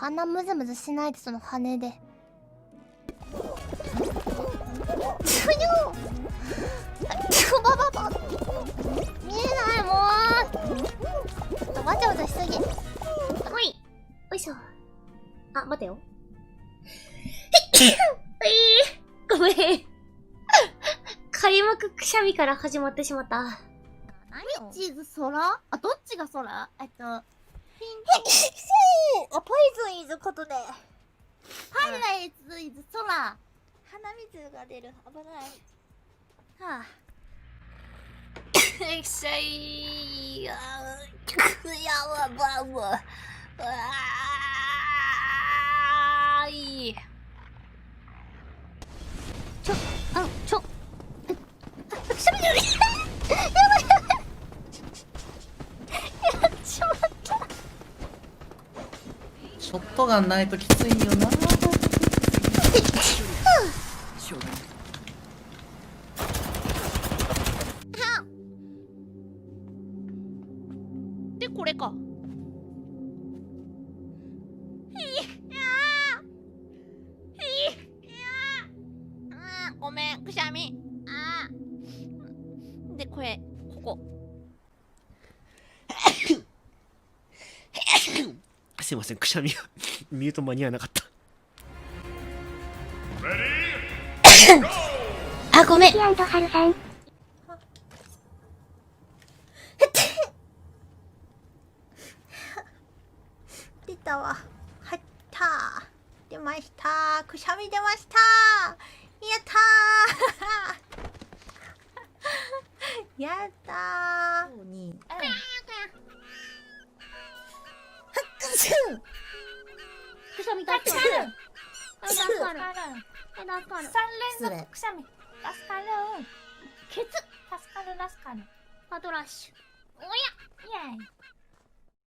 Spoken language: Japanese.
鼻ムズムズしないで、その羽で。つよバババ見えないもん。わちゃわちゃしすぎ。ほい。よいしょ。あ、待てよ。ごめん。開幕くしゃみから始まってしまった。何チーズ空？あ、どっちが空？あ、ポイズンイズことで。パイレーツイズ空。鼻水が出る。危ない。はぁ。しゃいやわばむ。わーい。くしゃみじゃない。やばいやばい。やっちまった。ショットガンないときついよな。で、これか。ごめん、くしゃみ。で、これ、ここ。すいません、くしゃみがミュート間に合わなかった。あ、ごめん。はるさん。出たわ。入った。出ました。くしゃみ出ました。やったー。やったー。くしゃみ助かる。助かる。助かる。3連続くしゃみ。助かる。ケツ。助かる助かる。パトラッシュ。おやイェイ。